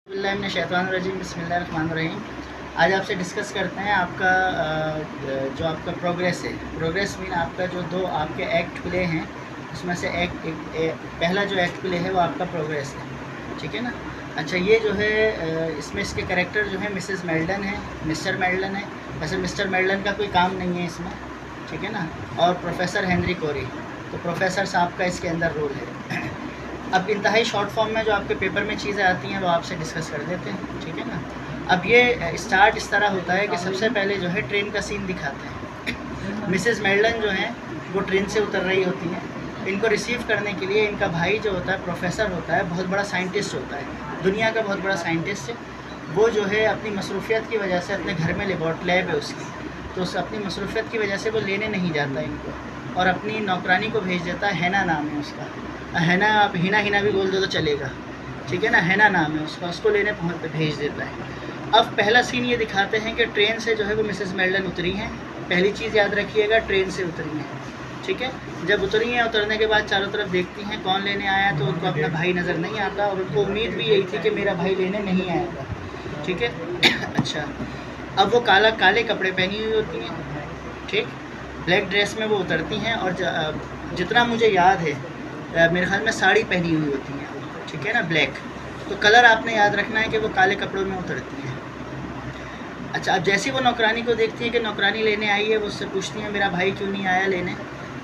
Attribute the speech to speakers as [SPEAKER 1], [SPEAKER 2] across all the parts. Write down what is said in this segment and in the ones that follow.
[SPEAKER 1] बिस्मिल्लाहिर्रहमानिर्रहीम बिस्मिल्लाहिर्रहमानिर्रहीम। आज आपसे डिस्कस करते हैं आपका जो आपका प्रोग्रेस है। प्रोग्रेस मीन आपका जो दो आपके एक्ट खुले हैं उसमें से पहला जो एक्ट खुले है वो आपका प्रोग्रेस है, ठीक है ना। अच्छा, ये जो है इसमें इसके कैरेक्टर जो है मिसेस मेल्डन है, मिस्टर मेल्डन है। वैसे मिस्टर मेल्डन का कोई काम नहीं है इसमें, ठीक है ना। और प्रोफेसर हेनरी कोरी, तो प्रोफेसर साहब का इसके अंदर रोल है। अब इंतहाई शॉर्ट फॉर्म में जो आपके पेपर में चीज़ें आती हैं वो आपसे डिस्कस कर देते हैं, ठीक है ना। अब ये स्टार्ट इस तरह होता है कि सबसे पहले जो है ट्रेन का सीन दिखाते हैं। मिसेस मेल्डन जो हैं वो ट्रेन से उतर रही होती हैं। इनको रिसीव करने के लिए इनका भाई जो होता है प्रोफेसर होता है, बहुत बड़ा साइंटिस्ट होता है, दुनिया का बहुत बड़ा साइंटिस्ट है। वो जो है अपनी मसरूफियत की वजह से अपने घर में लैब है उसकी, तो उस अपनी मसरूफियत की वजह से वो लेने नहीं जाता इनको और अपनी नौकरानी को भेज देता है। हैना नाम है उसका, हैना, आप हिना हिना भी बोल दो तो चलेगा, ठीक है ना। हैना नाम है उसका, उसको लेने भेज देता है। अब पहला सीन ये दिखाते हैं कि ट्रेन से जो है वो मिसेस मेल्डन उतरी हैं। पहली चीज़ याद रखिएगा, ट्रेन से उतरी हैं, ठीक है। जब उतरी हैं, उतरने के बाद चारों तरफ देखती हैं कौन लेने आया, तो उनको अपना भाई नज़र नहीं आता और उनको उम्मीद भी यही थी कि मेरा भाई लेने नहीं आएगा, ठीक है। अच्छा, अब वो काले कपड़े पहनी हुई होती हैं, ठीक, ब्लैक ड्रेस में वो उतरती हैं और जितना मुझे याद है मेरे ख्याल में साड़ी पहनी हुई होती हैं, ठीक है ना, ब्लैक। तो कलर आपने याद रखना है कि वो काले कपड़ों में उतरती हैं। अच्छा, अब जैसे वो नौकरानी को देखती है कि नौकरानी लेने आई है, वो उससे पूछती है मेरा भाई क्यों नहीं आया लेने,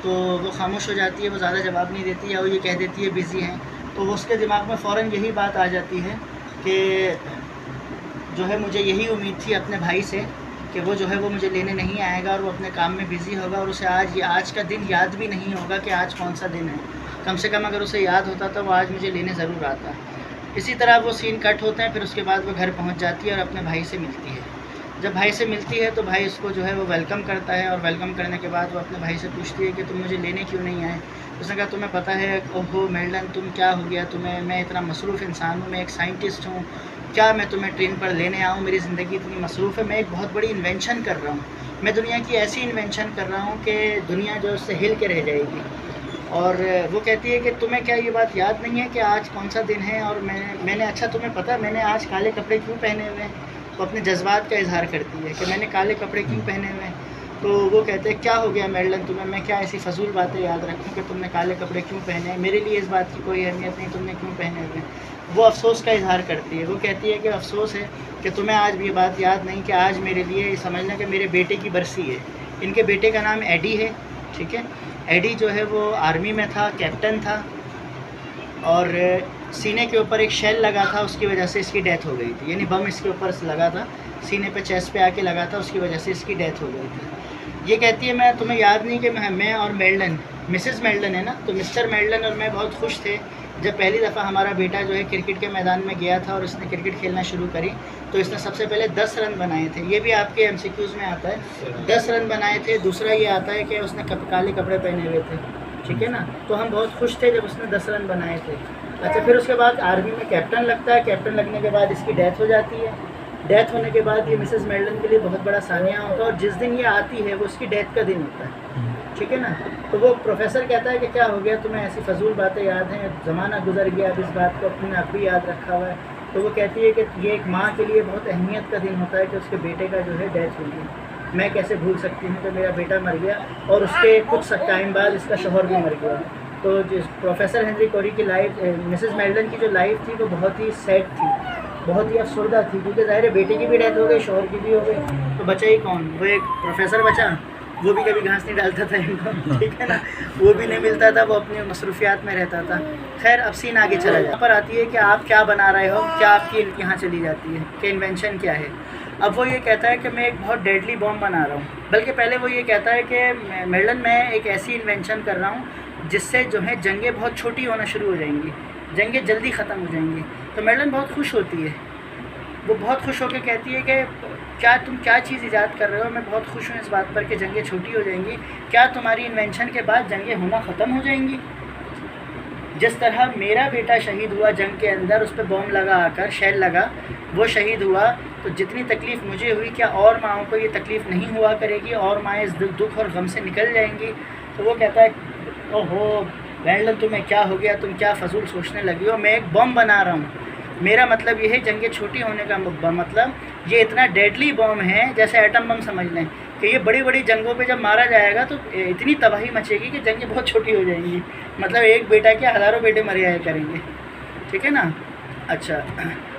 [SPEAKER 1] तो वो खामोश हो जाती है, वो ज़्यादा जवाब नहीं देती है और ये कह देती है बिज़ी हैं। तो वो उसके दिमाग में फ़ौरन यही बात आ जाती है कि जो है मुझे यही उम्मीद थी अपने भाई से कि वो जो है वो मुझे लेने नहीं आएगा और वो अपने काम में बिज़ी होगा और उसे आज का दिन याद भी नहीं होगा कि आज कौन सा दिन है। कम से कम अगर उसे याद होता तो वो आज मुझे लेने ज़रूर आता। इसी तरह वो सीन कट होते हैं। फिर उसके बाद वो घर पहुंच जाती है और अपने भाई से मिलती है। जब भाई से मिलती है तो भाई उसको जो है वो वेलकम करता है और वेलकम करने के बाद वो अपने भाई से पूछती है कि तुम मुझे लेने क्यों नहीं आए। उसने कहा तुम्हें पता है, ओहो मेल्डन तुम क्या हो गया तुम्हें, मैं इतना मसरूफ़ इंसान हूँ, मैं एक साइंटिस्ट हूँ, क्या मैं तुम्हें ट्रेन पर लेने आऊँ, मेरी ज़िंदगी इतनी मसरूफ़ है, मैं एक बहुत बड़ी इन्वेंशन कर रहा हूँ, मैं दुनिया की ऐसी इन्वेंशन कर रहा हूँ कि दुनिया जो उससे हिल के रह जाएगी। और वो कहती है कि तुम्हें क्या ये बात याद नहीं है कि आज कौन सा दिन है और मैंने अच्छा तुम्हें पता है मैंने आज काले कपड़े क्यों पहने हुए हैं। तो अपने जज्बात का इजहार करती है कि मैंने काले कपड़े क्यों पहने हुए हैं। तो वो कहते हैं क्या हो गया मेल्डन तुम्हें, मैं क्या ऐसी फजूल बातें याद रखूँ कि तुमने काले कपड़े क्यों पहने हैं, मेरे लिए इस बात की कोई अहमियत नहीं, तुमने क्यों पहने हुए हैं। वो अफसोस का इजहार करती है। वो कहती है कि अफसोस है कि तुम्हें आज ये बात याद नहीं कि आज मेरे लिए समझना कि मेरे बेटे की बरसी है। इनके बेटे का नाम एडी है, ठीक है। एडी जो है वो आर्मी में था, कैप्टन था और सीने के ऊपर एक शेल लगा था, उसकी वजह से इसकी डेथ हो गई थी। यानी बम इसके ऊपर लगा था, सीने पे चेस्ट पे आके लगा था, उसकी वजह से इसकी डेथ हो गई थी। ये कहती है मैं तुम्हें याद नहीं कि मैं और मेल्डन, मिसेस मेल्डन है ना, तो मिस्टर मेल्डन और मैं बहुत खुश थे जब पहली दफ़ा हमारा बेटा जो है क्रिकेट के मैदान में गया था और इसने क्रिकेट खेलना शुरू करी तो इसने सबसे पहले 10 रन बनाए थे। ये भी आपके MCQs में आता है, 10 रन बनाए थे। दूसरा ये आता है कि उसने काले कपड़े पहने हुए थे, ठीक है ना। तो हम बहुत खुश थे जब उसने 10 रन बनाए थे। अच्छा, फिर उसके बाद आर्मी में कैप्टन लगता है, कैप्टन लगने के बाद इसकी डेथ हो जाती है। डेथ होने के बाद ये मिसेस मेल्डन के लिए बहुत बड़ा सानिया होता है और जिस दिन ये आती है वो उसकी डेथ का दिन होता है, ठीक है ना। तो वो प्रोफेसर कहता है कि क्या हो गया तुम्हें, ऐसी फजूल बातें याद हैं, ज़माना गुजर गया, अब इस बात को अपने आप भी याद रखा हुआ है। तो वो कहती है कि ये एक माँ के लिए बहुत अहमियत का दिन होता है कि उसके बेटे का जो है डेथ हुई है। मैं कैसे भूल सकती हूँ कि मेरा बेटा मर गया और उसके कुछ टाइम बाद इसका शौहर भी मर गया। तो जिस प्रोफेसर हेनरी कोरी की लाइफ, मिसेस मेल्डन की जो लाइफ थी वो बहुत ही सैड थी, बहुत ही अफसरदा थी, क्योंकि ज़ाहिर है बेटे की भी डेथ हो गई, शौहर की भी हो गई, तो बचा ही कौन, वो एक प्रोफेसर बचा, वो भी कभी घास नहीं डालता था इनको, ठीक है ना, वो भी नहीं मिलता था, वो अपनी मसरूफियात में रहता था। खैर, अब सीन आगे चला जाता पर आती है कि आप क्या बना रहे हो, क्या आपकी यहाँ चली जाती है कि इन्वेंशन क्या है। अब वो ये कहता है कि मैं एक बहुत डेडली बॉम्ब बना रहा हूँ, बल्कि पहले वो ये कहता है कि मेल्डन मैं एक ऐसी इन्वेंशन कर रहा हूँ जिससे जो है जंगें बहुत छोटी होना शुरू हो जाएंगी, जंगें जल्दी ख़त्म हो जाएंगी। तो मेल्डन बहुत खुश होती है, वो बहुत खुश होकर कहती है कि तुम क्या चीज़ ईजाद कर रहे हो, मैं बहुत खुश हूँ इस बात पर कि जंगें छोटी हो जाएंगी। क्या तुम्हारी इन्वेंशन के बाद जंगें होना ख़त्म हो जाएंगी? जिस तरह मेरा बेटा शहीद हुआ जंग के अंदर, उस पर बॉम्ब लगा आकर, शेल लगा, वो शहीद हुआ, तो जितनी तकलीफ़ मुझे हुई क्या और माओं को ये तकलीफ़ नहीं हुआ करेगी और माएँ इस दुख और गम से निकल जाएंगी? तो वो कहता है ओहो मेल्डन तुम्हें क्या हो गया, तुम क्या फजूल सोचने लगी हो, मैं एक बम बना रहा हूँ मेरा मतलब ये है जंगें छोटी होने का मतलब ये इतना डेडली बॉम्ब है, जैसे एटम बम समझ लें कि ये बड़ी बड़ी जंगों पे जब मारा जाएगा तो इतनी तबाही मचेगी कि जंगें बहुत छोटी हो जाएंगी, मतलब एक बेटा के हज़ारों बेटे मर जाया करेंगे, ठीक है ना। अच्छा,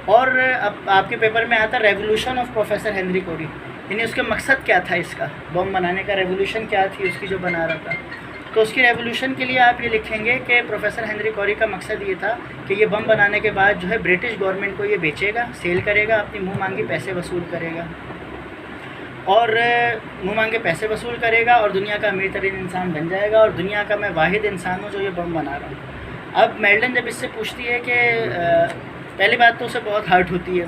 [SPEAKER 1] और अब आपके पेपर में आता रेवोल्यूशन ऑफ प्रोफेसर हेनरी कोरी, यानी उसका मकसद क्या था, इसका बम बनाने का रेवोल्यूशन क्या थी उसकी जो बना रहा था। तो उसकी रेवोल्यूशन के लिए आप ये लिखेंगे कि प्रोफेसर हेनरी कोरी का मकसद ये था कि ये बम बनाने के बाद जो है ब्रिटिश गवर्नमेंट को ये बेचेगा, सेल करेगा, अपनी मुँह मांगी पैसे वसूल करेगा, और मुँह मांगे पैसे वसूल करेगा और दुनिया का अमीर तरीन इंसान बन जाएगा, और दुनिया का मैं वाहिद इंसान हूँ जो ये बम बना रहा हूँ। अब मेल्डन जब इससे पूछती है कि पहली बात तो उसे बहुत हर्ट होती है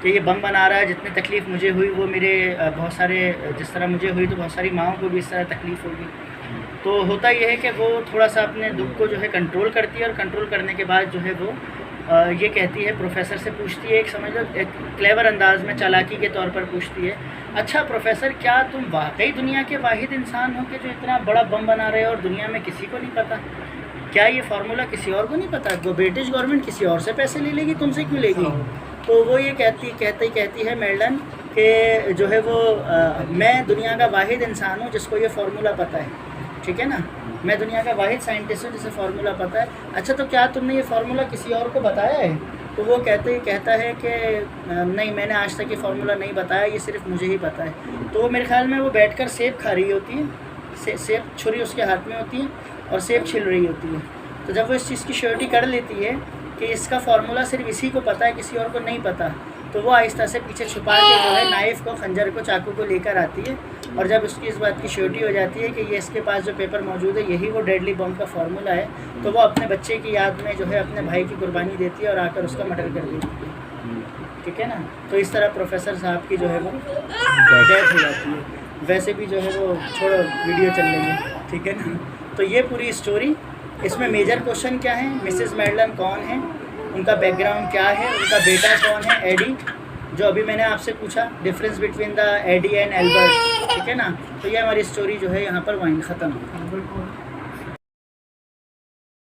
[SPEAKER 1] कि ये बम बना रहा है, जितनी तकलीफ़ मुझे हुई वो मेरे बहुत सारे, जिस तरह मुझे हुई तो बहुत सारी माओं को भी इस तरह तकलीफ़ होगी। तो होता ये है कि वो थोड़ा सा अपने दुख को जो है कंट्रोल करती है, और कंट्रोल करने के बाद जो है वो ये कहती है, प्रोफेसर से पूछती है, एक समझ लो एक क्लेवर अंदाज में, चालाकी के तौर पर पूछती है, अच्छा प्रोफेसर क्या तुम वाकई दुनिया के वाहिद इंसान हो कि जो इतना बड़ा बम बना रहे हो और दुनिया में किसी को नहीं पता? क्या ये फार्मूला किसी और को नहीं पता? वो ब्रिटिश गवर्नमेंट किसी और से पैसे ले लेगी, तुमसे क्यों लेगी? तो वो ये कहती है मेल्डन कि जो है वो मैं दुनिया का वाहिद इंसान हूँ जिसको ये फार्मूला पता है, ठीक है ना, मैं दुनिया का वाहिद साइंटिस्ट हूँ जिसे फार्मूला पता है। अच्छा तो क्या तुमने ये फार्मूला किसी और को बताया है? तो वो कहता है कि नहीं, मैंने आज तक ये फार्मूला नहीं बताया, ये सिर्फ मुझे ही पता है। तो वो मेरे ख्याल में वो बैठकर सेब खा रही होती है, सेब छुरी उसके हाथ में होती है और सेब छिल रही होती है। तो जब वो इस चीज़ की श्योरिटी कर लेती है कि इसका फार्मूला सिर्फ इसी को पता है, किसी और को नहीं पता, तो वो आहिस्ता से पीछे छुपा के जो है नाइफ़ को, खंजर को, चाकू को लेकर आती है, और जब उसकी इस बात की श्योरिटी हो जाती है कि ये इसके पास जो पेपर मौजूद है यही वो डेडली बम का फार्मूला है, तो वो अपने बच्चे की याद में जो है अपने भाई की कुर्बानी देती है और आकर उसका मर्डर कर देती है, ठीक है ना। तो इस तरह प्रोफेसर साहब की जो है वो डेथ हो जाती है। वैसे भी जो है वो छोड़ो, वीडियो चल रही है, ठीक है ना। तो ये पूरी स्टोरी, इसमें मेजर क्वेश्चन क्या है, मिसेस मेल्डन कौन है, उनका बैकग्राउंड क्या है, उनका बेटा कौन है एडी, जो अभी मैंने आपसे पूछा, difference between the AD and Albert, ठीक है ना। तो ये हमारी स्टोरी जो है यहाँ पर वहीं ख़त्म।